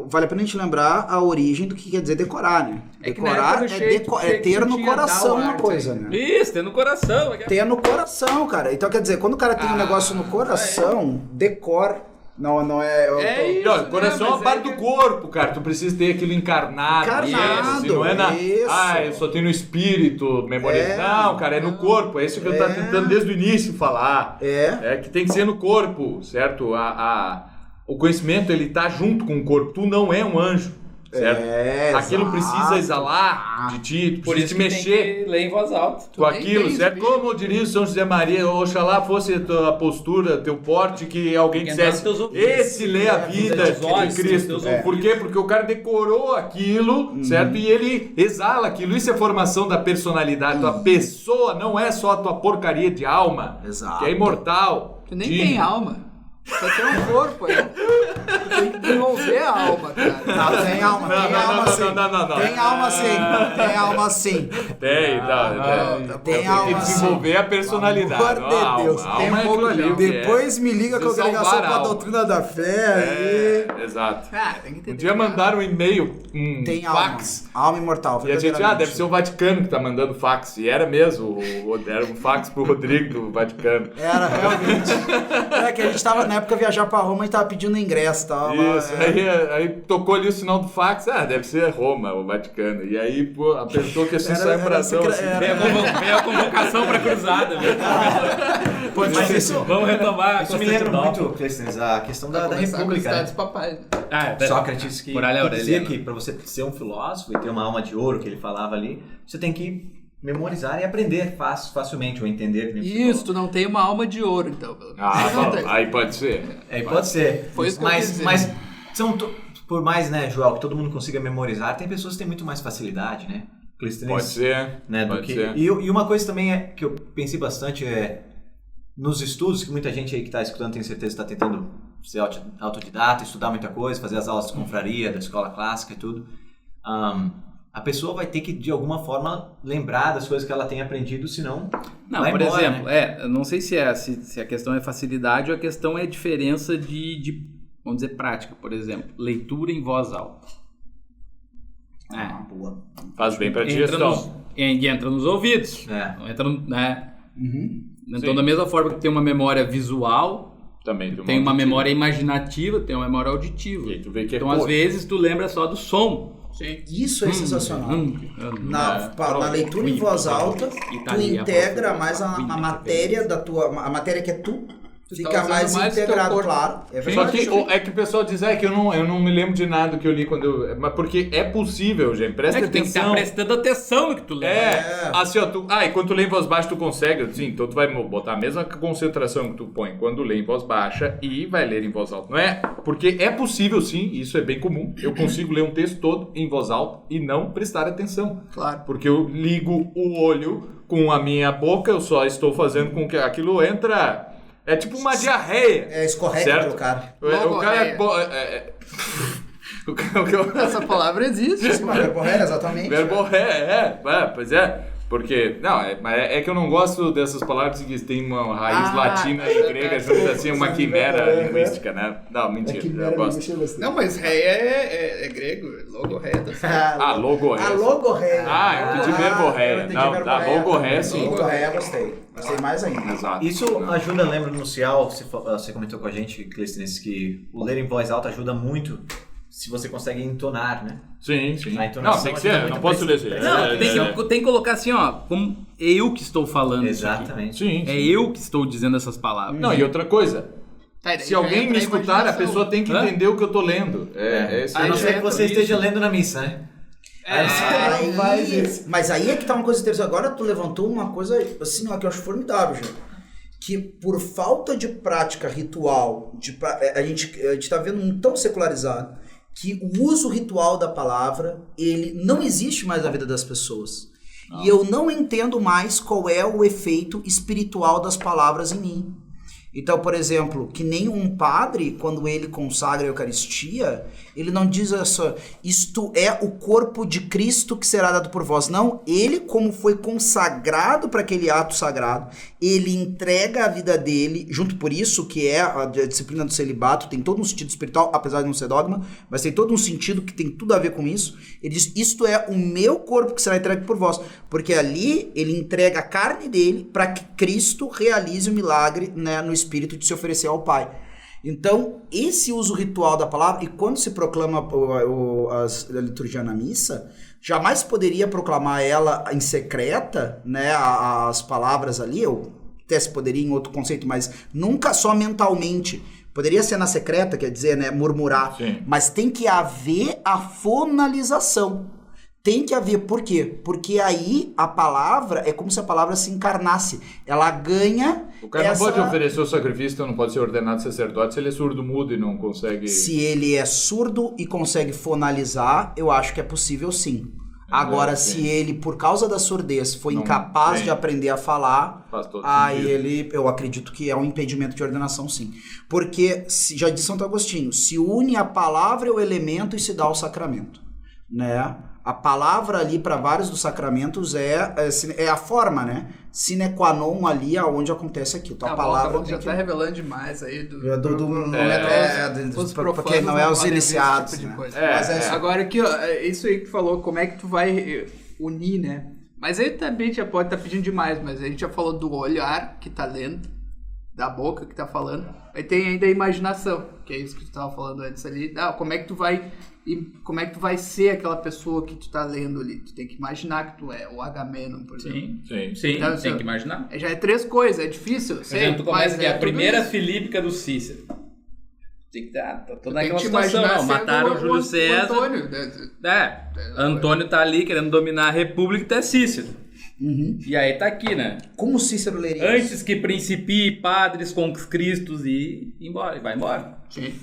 S2: vale a pena a gente lembrar a origem do que quer dizer decorar, né?
S3: É que na
S2: Decorar
S3: época do
S2: é ter no
S3: tinha
S2: coração
S3: dar o
S2: uma
S3: arte
S2: coisa,
S3: aí.
S2: né?
S5: Isso, tem no coração.
S2: Ter no coração, cara. Então quer dizer, quando o cara tem um negócio no coração, decor não é...
S1: E, olha, coração é uma
S3: mas
S1: parte do corpo, cara. Tu precisa ter aquilo encarnado.
S2: Encarnado,
S1: Isso, não é
S2: isso.
S1: eu só tenho no espírito, memória.
S2: É.
S1: Não, cara, é no corpo. É isso que eu tô tentando desde o início falar. É que tem que ser no corpo, certo? O conhecimento, ele tá junto com o corpo. Tu não é um anjo, certo? Aquilo
S2: exato.
S1: precisa exalar de ti, tu
S5: Por
S1: precisa
S5: isso
S1: te
S5: que
S1: mexer
S5: tem que ler em voz alta.
S1: com
S3: nem
S1: aquilo,
S3: tem
S1: certo?
S3: isso, bicho.
S1: Como diria o São José Maria, oxalá fosse a tua postura, teu porte, que alguém
S5: Tem que entrar
S1: dissesse,
S5: nos teus ouvidos.
S1: esse lê a vida
S5: Nos teus olhos,
S1: de
S5: nos
S1: Cristo.
S5: teus ouvidos.
S1: Por quê? Porque o cara decorou aquilo, certo? E ele exala aquilo. Isso é formação da personalidade. Tua pessoa não é só a tua porcaria de alma,
S2: Exato.
S1: que é imortal.
S3: Tu nem
S1: digno.
S3: tem alma. Só tem um corpo aí. Tu tem que desenvolver a alma, cara.
S2: Não, tem alma,
S1: Não,
S2: tem
S1: não,
S2: alma
S1: não,
S2: sim.
S1: não.
S2: Tem alma sim, tem alma sim.
S1: Tem
S2: Tem alma
S1: que desenvolver a personalidade.
S2: Pelo amor de
S1: a alma,
S2: Deus,
S1: a alma
S3: tem
S1: é
S3: um pouco
S1: aquilo ali,
S3: não.
S1: o que é.
S2: Depois me liga com a
S1: Precisa
S2: congregação
S1: salvar
S2: com
S1: a
S2: a
S1: alma.
S2: doutrina da fé.
S1: Exato.
S3: Ah, tem que entender.
S1: Um dia mandaram um e-mail,
S2: Tem
S1: fax.
S2: alma imortal.
S1: E a gente, deve ser o Vaticano que tá mandando fax. E era mesmo, era um fax pro Rodrigo do Vaticano.
S2: Era, realmente. É que a gente tava, na época, viajar pra Roma e tava pedindo ingresso. Tava,
S1: Isso, aí tocou ali o sinal do fax, deve ser Roma, o Vaticano. E aí, pô, apertou que assim
S2: Era-
S1: saiu pra
S2: era
S1: ação.
S2: secre-
S1: Assim,
S2: era-
S5: Vem a convocação pra cruzada, velho.
S4: Mas isso,
S5: Vamos retomar a
S4: isso me lembra
S5: Constantinopla.
S4: muito, Clístenes, a questão da
S3: Começar com
S4: República.
S3: Estados
S4: Né?
S3: papais.
S4: Sócrates que
S5: Muralha
S4: dizia
S5: Aureliana.
S4: que para você ser um filósofo e ter uma alma de ouro que ele falava ali, você tem que memorizar e aprender facilmente ou entender. que nem você
S3: Isso, tu não tem uma alma de ouro, então. Não tem.
S1: aí pode ser.
S4: falou. Pode ser.
S3: Foi isso que eu quis dizer.
S4: Mas por mais, né, Joel, que todo mundo consiga memorizar, tem pessoas que têm muito mais facilidade, né? Clístenes,
S1: Pode ser.
S4: né, do
S1: pode
S4: que...
S1: ser.
S4: E uma coisa também é que eu pensei bastante nos estudos, que muita gente aí que está escutando, tenho certeza, está tentando ser autodidata, estudar muita coisa, fazer as aulas de confraria, da escola clássica e tudo. A pessoa vai ter que, de alguma forma, lembrar das coisas que ela tem aprendido, senão
S5: Não,
S4: vai
S5: por
S4: embora,
S5: exemplo,
S4: né?
S5: eu não sei se a questão é facilidade ou a questão é diferença de vamos dizer, prática. Por exemplo, leitura em voz alta.
S2: Boa.
S1: Faz bem pra digestão.
S5: Entra nos ouvidos.
S4: É.
S5: Entra no, né? Então,
S1: Sim.
S5: da mesma forma que tem uma memória visual,
S1: Também
S5: tem uma memória imaginativa, tem uma memória auditiva.
S1: E aí tu vê que é
S5: Então, às vezes, tu lembra só do som.
S3: Sim.
S2: Isso é sensacional. Na leitura em voz alta, tu
S5: Italia,
S2: integra
S5: português,
S2: mais a
S5: Italia,
S2: matéria da tua... A matéria que é tu,
S3: Tu
S2: fica
S3: tá usando
S2: mais
S3: mais o teu
S2: integrado,
S3: corpo.
S2: claro. É
S1: Só
S2: verdade.
S1: que é que o pessoal diz que eu não me lembro de nada que eu li quando eu... Mas porque é possível, gente. Presta
S5: É que tem que estar
S1: atenção.
S5: prestando atenção no que tu lembra.
S1: Assim, ó, e quando tu lê em voz baixa, tu consegue, sim, então tu vai botar a mesma concentração que tu põe quando lê em voz baixa e vai ler em voz alta, não é? Porque é possível, sim, isso é bem comum, eu consigo ler um texto todo em voz alta e não prestar atenção.
S3: Claro.
S1: Porque eu ligo o olho com a minha boca, eu só estou fazendo com que aquilo entra... É tipo uma diarreia.
S2: Escorrega
S1: certo?
S2: pelo cara.
S1: O cara
S3: Essa palavra existe.
S2: Sim, mas verborréia, exatamente.
S1: Verborré, pois é. Porque, não, é que eu não gosto dessas palavras que tem uma raiz latina e grega junto assim, uma quimera linguística, né? Não, mentira, eu gosto.
S3: Não, mas rei é grego. Logorreia.
S1: Logorré.
S2: A logorreia.
S1: Eu entendi verborréia.
S2: Eu entendi
S1: Não,
S2: verborréia.
S1: logorré, sim.
S2: Logorreia, gostei. Gostei mais ainda.
S1: Exato.
S4: Isso ajuda, lembra no Cial, você comentou com a gente, Clístenes, que o ler em voz alta ajuda muito se você consegue entonar, né?
S1: Sim.
S4: A entonação
S1: Não, tem que ser,
S4: ajuda
S1: não
S4: muito
S1: posso
S4: pra
S1: ler isso.
S5: Não, tem que colocar assim, ó, como eu que estou falando isso aqui.
S4: Exatamente.
S1: Sim.
S5: É eu que estou dizendo essas palavras.
S1: Não, e outra coisa,
S3: Tá,
S1: se alguém me escutar, a pessoa tem que entender o que eu tô lendo.
S4: A não ser que você esteja lendo na missa, né? Aí você não faz isso.
S2: Mas aí é que tá uma coisa interessante. Agora tu levantou uma coisa assim, ó, que eu acho formidável, já. Que por falta de prática ritual, a gente tá vendo um tão secularizado, que o uso ritual da palavra, ele não existe mais na vida das pessoas. E eu não entendo mais qual é o efeito espiritual das palavras em mim. Então, por exemplo, que nem um padre, quando ele consagra a Eucaristia, ele não diz só, isto é o corpo de Cristo que será dado por vós. Não, ele, como foi consagrado para aquele ato sagrado, ele entrega a vida dele, junto por isso que é a disciplina do celibato, tem todo um sentido espiritual, apesar de não ser dogma, mas tem todo um sentido que tem tudo a ver com isso. Ele diz, isto é o meu corpo que será entregue por vós. Porque ali ele entrega a carne dele para que Cristo realize o milagre, né, no espírito de se oferecer ao Pai. Então, esse uso ritual da palavra, e quando se proclama a liturgia na missa, jamais poderia proclamar ela em secreta, né, as palavras ali, ou até se poderia em outro conceito, mas nunca só mentalmente. Poderia ser na secreta, quer dizer, né, murmurar, sim, mas tem que haver a fonalização. Tem que haver, por quê? Porque aí a palavra é como se a palavra se encarnasse. Ela ganha.
S1: O cara não pode oferecer o sacrifício, então não pode ser ordenado sacerdote se ele é surdo-mudo e não consegue.
S2: Se ele é surdo e consegue fonalizar, eu acho que é possível sim. Agora, se ele, por causa da surdez, foi incapaz de aprender a falar, aí ele, eu acredito que é um impedimento de ordenação, sim. Porque, já disse Santo Agostinho, se une a palavra e o elemento e se dá o sacramento, né? A palavra ali para vários dos sacramentos é a forma, né? Sine qua non ali aonde acontece aquilo. Então, a palavra
S3: já está revelando demais aí
S2: porque não é os iniciados, tipo né?
S3: Agora aqui, ó, isso aí que tu falou, como é que tu vai unir, né? Mas aí também já pode estar pedindo demais, mas a gente já falou do olhar que tá lendo, da boca que tá falando. Aí tem ainda a imaginação, que é isso que tu tava falando antes ali. Como é que tu vai ser aquela pessoa que tu tá lendo ali? Tu tem que imaginar que tu é o Agamenon, por exemplo.
S5: Sim, então, tem que imaginar.
S3: Já é 3 coisas, é difícil.
S5: Por exemplo, tu começa aqui, a primeira Filípica do Cícero. Tem que estar toda aquela situação. Não, mataram o Júlio César. Antônio. Antônio tá ali querendo dominar a República e tá Cícero.
S2: Uhum.
S5: E aí tá aqui, né?
S2: Como Cícero leria
S5: antes que principie padres com Cristos e vai embora.
S3: Sim.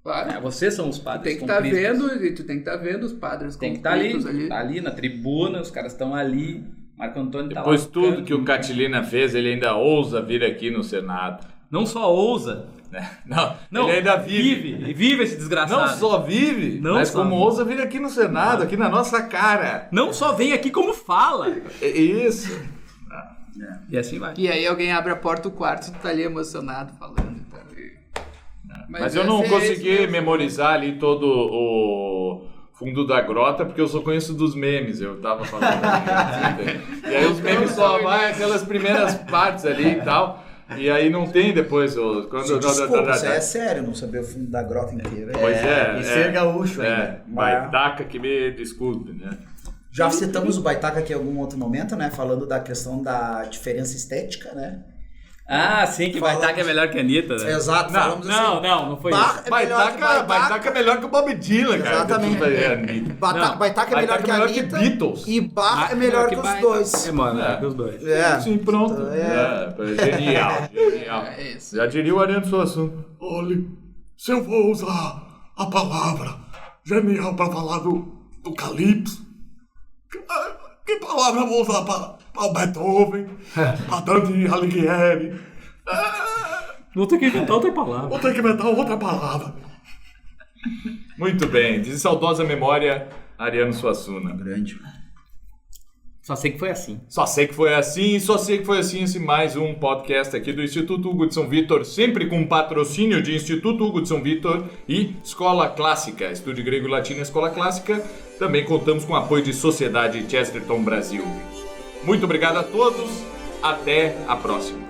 S3: Claro.
S5: Vocês são os padres
S3: com Cristos. Tu tem que estar vendo os padres
S5: com Cristos ali. Tá ali na tribuna, os caras estão ali. Marco Antônio tá lá.
S1: Depois tudo que o Catilina fez, ele ainda ousa vir aqui no Senado.
S5: Não só ousa.
S1: Não, ele ainda
S5: vive esse desgraçado.
S1: Não só vive, mas como ousa vir aqui no Senado, aqui na nossa cara.
S5: Não só vem aqui, como fala.
S1: Isso.
S5: E assim vai.
S3: E aí alguém abre a porta do quarto e tu tá ali emocionado falando. Então,
S1: mas eu não consegui memorizar ali todo o fundo da grota, porque eu só conheço dos memes, eu tava falando. E aí os memes só vai aquelas primeiras partes ali e tal. E aí não tem depois
S2: Desculpa, isso é sério, não saber o fundo da grota inteira.
S1: Pois
S4: E ser gaúcho ainda.
S1: Baitaca que me desculpe, né?
S2: Já citamos o Baitaca aqui em algum outro momento, né? Falando da questão da diferença estética, né?
S5: Ah, sim, que Baitaca é melhor que a Anitta, né?
S2: Exato, falamos assim.
S5: Não foi isso.
S1: Baitaca é melhor que o Bob Dylan, cara.
S2: Exatamente. Baitaca é melhor que a Anitta.
S1: Beatles.
S2: E Bach é melhor que os dois.
S5: É melhor que os dois.
S1: Sim, pronto. Genial. Já diria o Ariano Suassuna.
S6: Olha, se eu vou usar a palavra genial para falar do Calypso, que palavra eu vou usar para Beethoven, para Dante Alighieri?
S5: Vou ter que inventar outra palavra.
S6: Vou ter que inventar outra palavra.
S1: Muito bem. De saudosa memória, Ariano Suassuna.
S2: Grande.
S5: Só sei que foi assim.
S1: Só sei que foi assim, esse mais um podcast aqui do Instituto Hugo de São Vitor, sempre com patrocínio de Instituto Hugo de São Vitor e Escola Clássica, Estude Grego e Latino Escola Clássica. Também contamos com o apoio de Sociedade Chesterton Brasil. Muito obrigado a todos, até a próxima.